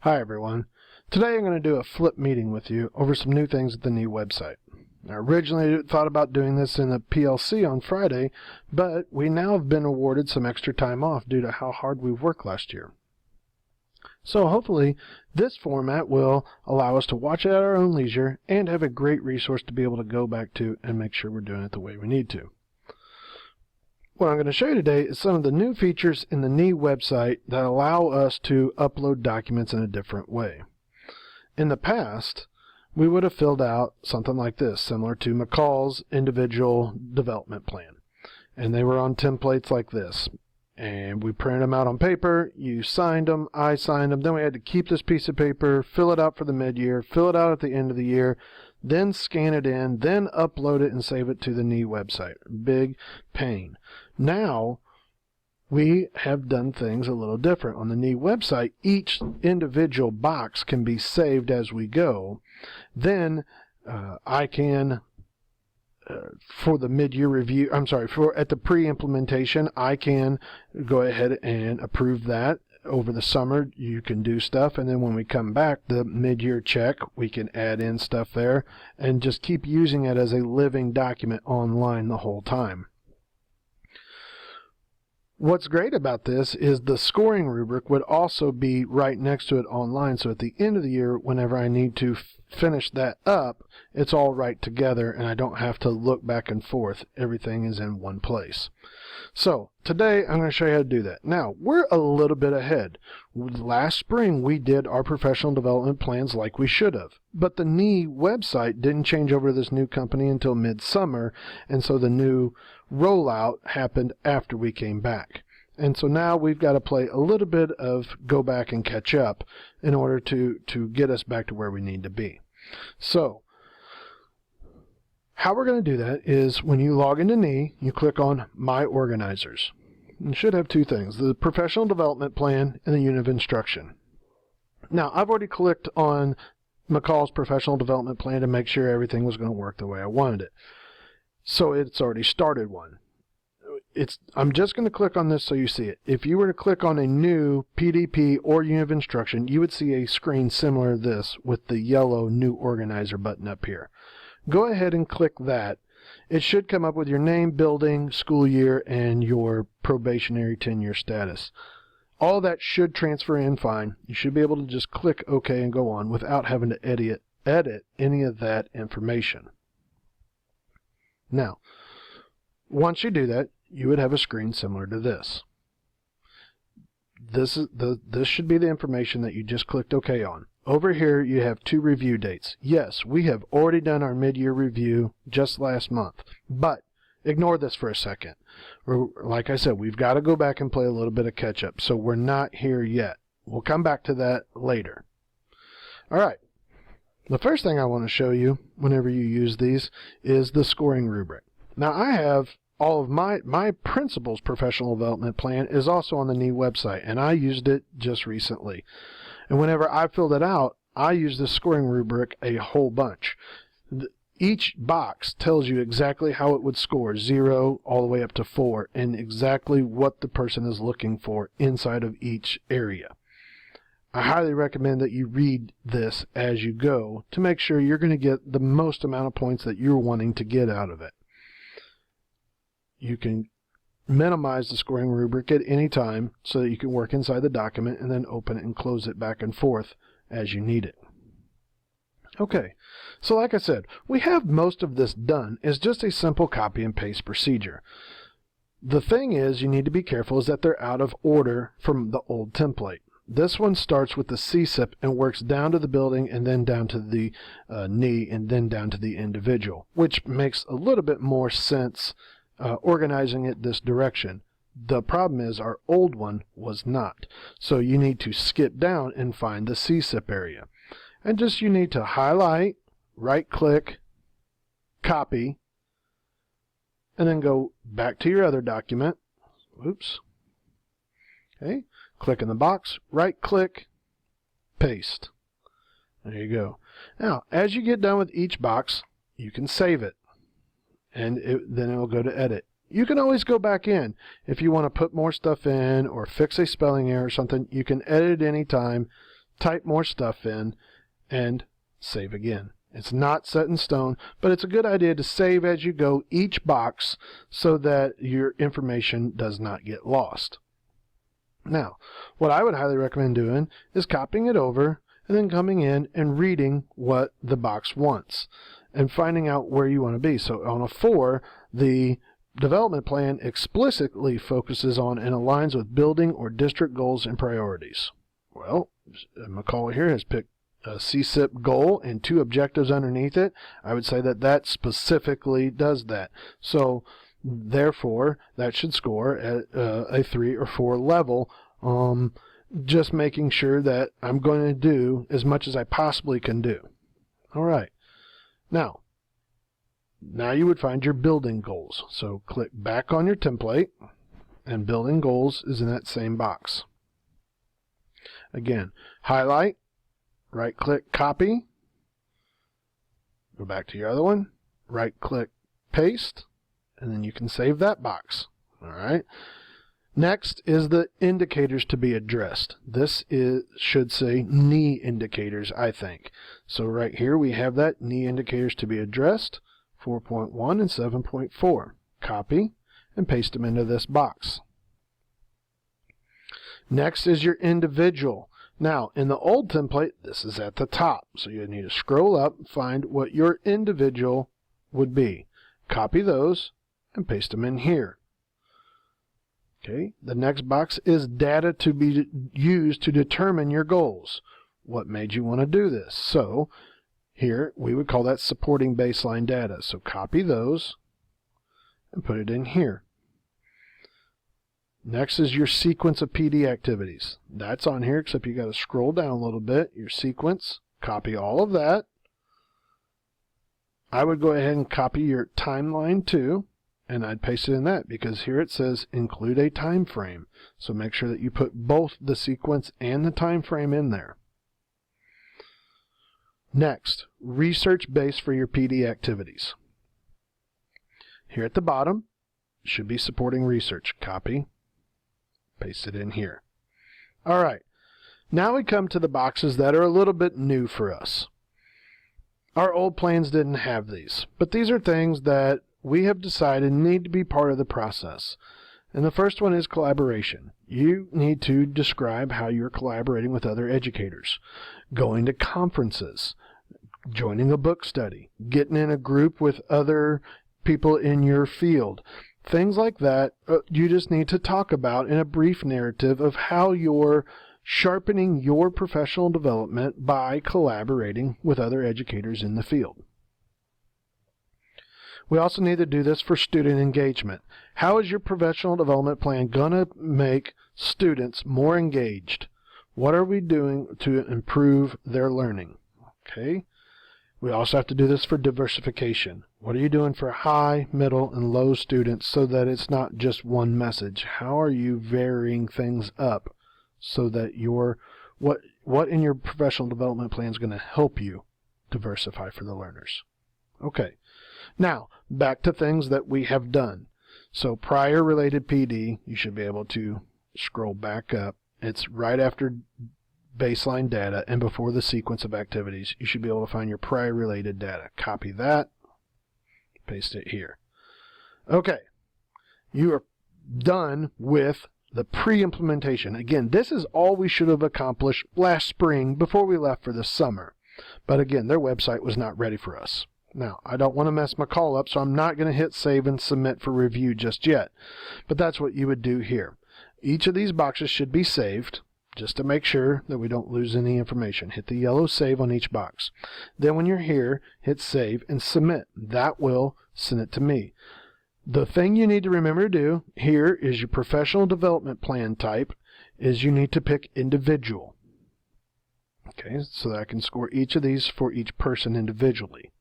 Hi everyone. Today I'm going to do a flip meeting with you over some new things at the new website. I originally thought about doing this in the PLC on Friday, but we now have been awarded some extra time off due to how hard we've worked last year. So hopefully this format will allow us to watch it at our own leisure and have a great resource to be able to go back to and make sure we're doing it the way we need to. What I'm going to show you today is some of the new features in the new website that allow us to upload documents in a different way. In the past, we would have filled out something like this, similar to McCall's individual development plan. And they were on templates like this. And we printed them out on paper, you signed them, I signed them, then we had to keep this piece of paper, fill it out for the mid-year, fill it out at the end of the year, then scan it in, then upload it and save it to the new website. Big pain. Now, we have done things a little different. On the new website, each individual box can be saved as we go. Then I can, for the mid-year review, at the pre-implementation, I can go ahead and approve that. Over the summer, you can do stuff, and then when we come back, the mid-year check, we can add in stuff there and just keep using it as a living document online the whole time. What's great about this is the scoring rubric would also be right next to it online, so at the end of the year, whenever I need to finish that up, it's all right together and I don't have to look back and forth. Everything is in one place. So today I'm going to show you how to do that. Now, we're a little bit ahead. Last spring we did our professional development plans like we should have, but the new website didn't change over to this new company until midsummer, and so the new rollout happened after we came back. And so now we've got to play a little bit of go back and catch up in order to get us back to where we need to be. So how we're going to do that is when you log into NE, you click on My Organizers. You should have two things, the Professional Development Plan and the Unit of Instruction. Now, I've already clicked on McCall's Professional Development Plan to make sure everything was going to work the way I wanted it. So it's already started one. I'm just going to click on this so you see it. If you were to click on a new PDP or Unit of Instruction, you would see a screen similar to this with the yellow New Organizer button up here. Go ahead and click that. It should come up with your name, building, school year, and your probationary tenure status. All that should transfer in fine. You should be able to just click OK and go on without having to edit any of that information. Now, once you do that, you would have a screen similar to this. This should be the information that you just clicked OK on. Over here, you have two review dates. Yes, we have already done our mid-year review just last month, but ignore this for a second. Like I said, we've got to go back and play a little bit of catch-up, so we're not here yet. We'll come back to that later. All right. The first thing I want to show you whenever you use these is the scoring rubric. Now, I have all of my principal's professional development plan is also on the NE website, and I used it just recently. And whenever I filled it out, I use this scoring rubric a whole bunch. Each box tells you exactly how it would score, 0 all the way up to 4, and exactly what the person is looking for inside of each area. I highly recommend that you read this as you go to make sure you're going to get the most amount of points that you're wanting to get out of it. You can minimize the scoring rubric at any time so that you can work inside the document and then open it and close it back and forth as you need it. Okay, so like I said, we have most of this done as just a simple copy and paste procedure. The thing is you need to be careful is that they're out of order from the old template. This one starts with the CSIP and works down to the building and then down to the NE and then down to the individual, which makes a little bit more sense organizing it this direction. The problem is our old one was not. So you need to skip down and find the CSIP area. And just you need to highlight, right click, copy, and then go back to your other document. Oops. Okay. Click in the box, right click, paste. There you go. Now, as you get done with each box, you can save it. And then it will go to edit. You can always go back in. If you want to put more stuff in or fix a spelling error or something, you can edit it anytime type more stuff in, and save again. It's not set in stone, but it's a good idea to save as you go each box so that your information does not get lost. Now, what I would highly recommend doing is copying it over and then coming in and reading what the box wants and finding out where you want to be. So on a 4, the development plan explicitly focuses on and aligns with building or district goals and priorities. Well, McCall here has picked a CSIP goal and 2 objectives underneath it. I would say that that specifically does that. So therefore, that should score at a 3 or 4 level. Just making sure that I'm going to do as much as I possibly can do. All right. Now you would find your building goals. So click back on your template, and building goals is in that same box. Again, highlight, right-click, copy, go back to your other one, right-click, paste, and then you can save that box. All right. Next is the indicators to be addressed. This should say knee indicators, I think. So right here we have that knee indicators to be addressed, 4.1 and 7.4. Copy and paste them into this box. Next is your individual. Now, in the old template, this is at the top. So you need to scroll up and find what your individual would be. Copy those and paste them in here. Okay, the next box is data to be used to determine your goals. What made you want to do this? So here we would call that supporting baseline data. So copy those and put it in here. Next is your sequence of PD activities. That's on here, except you got to scroll down a little bit. Your sequence, copy all of that. I would go ahead and copy your timeline too, and I'd paste it in that because here it says include a time frame. So make sure that you put both the sequence and the time frame in there. Next, research base for your PD activities. Here at the bottom should be supporting research. Copy, paste it in here. All right, now we come to the boxes that are a little bit new for us. Our old plans didn't have these, but these are things that we have decided need to be part of the process. And the first one is collaboration. You need to describe how you're collaborating with other educators, going to conferences, joining a book study, getting in a group with other people in your field. Things like that you just need to talk about in a brief narrative of how you're sharpening your professional development by collaborating with other educators in the field. We also need to do this for student engagement. How is your professional development plan going to make students more engaged? What are we doing to improve their learning? Okay. We also have to do this for diversification. What are you doing for high, middle, and low students so that it's not just one message? How are you varying things up so that what in your professional development plan is going to help you diversify for the learners? Okay. Now, back to things that we have done. So prior related PD, you should be able to scroll back up. It's right after baseline data and before the sequence of activities. You should be able to find your prior related data. Copy that, paste it here. Okay, you are done with the pre-implementation. Again, this is all we should have accomplished last spring before we left for the summer. But again, their website was not ready for us. Now, I don't want to mess my call up, so I'm not going to hit save and submit for review just yet. But that's what you would do here. Each of these boxes should be saved, just to make sure that we don't lose any information. Hit the yellow save on each box. Then when you're here, hit save and submit. That will send it to me. The thing you need to remember to do here is your professional development plan type is you need to pick individual. Okay, so that I can score each of these for each person individually.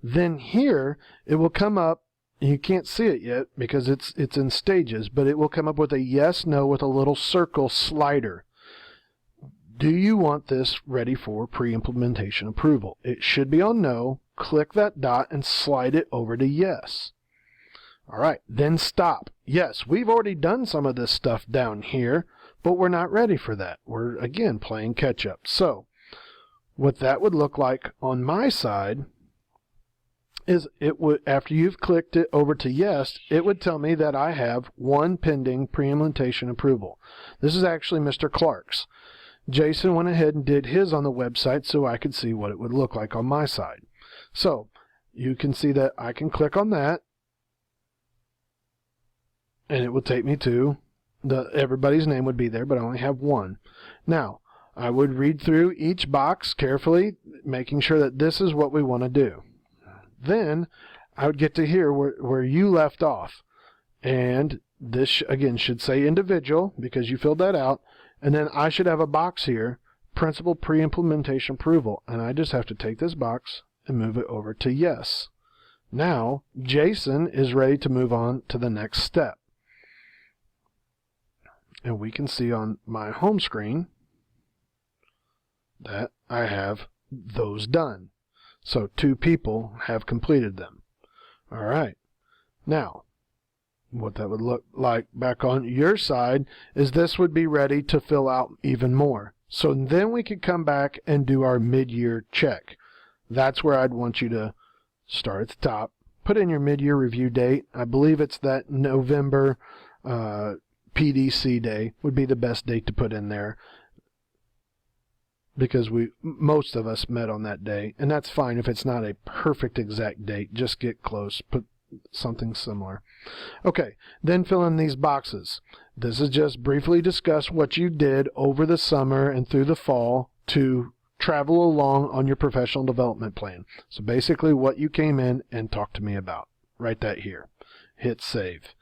Then here, it will come up, you can't see it yet because it's in stages, but it will come up with a yes, no with a little circle slider. Do you want this ready for pre-implementation approval? It should be on no. Click that dot and slide it over to yes. All right, then stop. Yes, we've already done some of this stuff down here, but we're not ready for that. We're, again, playing catch up. So what that would look like on my side is it would, after you've clicked it over to yes, it would tell me that I have one pending pre-implementation approval. This is actually Mr. Clark's. Jason went ahead and did his on the website so I could see what it would look like on my side. So you can see that I can click on that and it will take me to everybody's name would be there, but I only have one. Now, I would read through each box carefully, making sure that this is what we want to do. Then I would get to here where you left off. And this, again, should say individual because you filled that out. And then I should have a box here, principal pre-implementation approval. And I just have to take this box and move it over to yes. Now, Jason is ready to move on to the next step. And we can see on my home screen that I have those done. So 2 people have completed them. All right. Now, what that would look like back on your side is this would be ready to fill out even more. So then we could come back and do our mid-year check. That's where I'd want you to start at the top. Put in your mid-year review date. I believe it's that November PDC day would be the best date to put in there, because most of us met on that day, and that's fine if it's not a perfect exact date. Just get close, put something similar. Okay, then fill in these boxes. This is just briefly discuss what you did over the summer and through the fall to travel along on your professional development plan. So basically what you came in and talked to me about. Write that here. Hit save.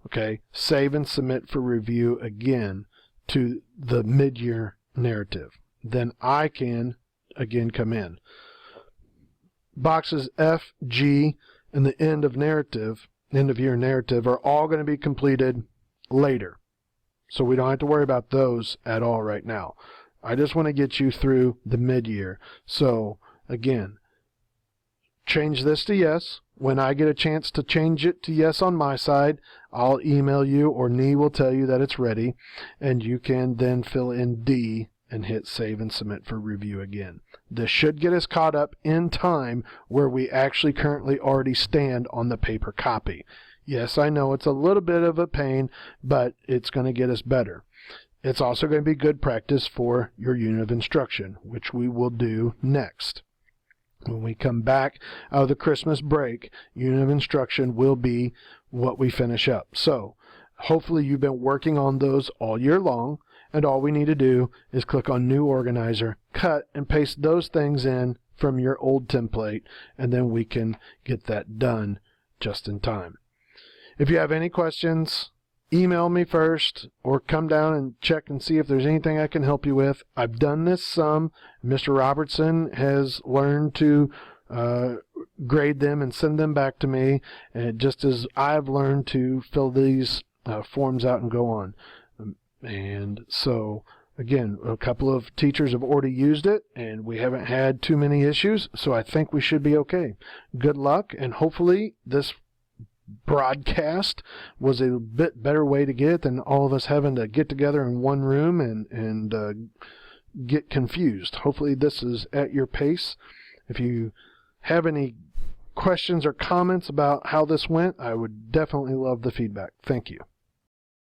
Okay, save and submit for review again to the mid-year narrative. Then I can, again, come in. Boxes F, G, and the end of year narrative are all going to be completed later. So we don't have to worry about those at all right now. I just want to get you through the mid-year. So, again, change this to yes. When I get a chance to change it to yes on my side, I'll email you, or Nee will tell you that it's ready, and you can then fill in D and hit save and submit for review again. This should get us caught up in time where we actually currently already stand on the paper copy. Yes, I know it's a little bit of a pain, but it's going to get us better. It's also going to be good practice for your unit of instruction, which we will do next. When we come back out of the Christmas break, unit of instruction will be what we finish up. So hopefully you've been working on those all year long, and all we need to do is click on New Organizer, cut and paste those things in from your old template, and then we can get that done just in time. If you have any questions, email me first or come down and check and see if there's anything I can help you with. I've done this some. Mr. Robertson has learned to grade them and send them back to me, and just as I've learned to fill these forms out and go on. And so, again, a couple of teachers have already used it, and we haven't had too many issues, so I think we should be okay. Good luck, and hopefully this broadcast was a bit better way to get it than all of us having to get together in one room and get confused. Hopefully this is at your pace. If you have any questions or comments about how this went, I would definitely love the feedback. Thank you.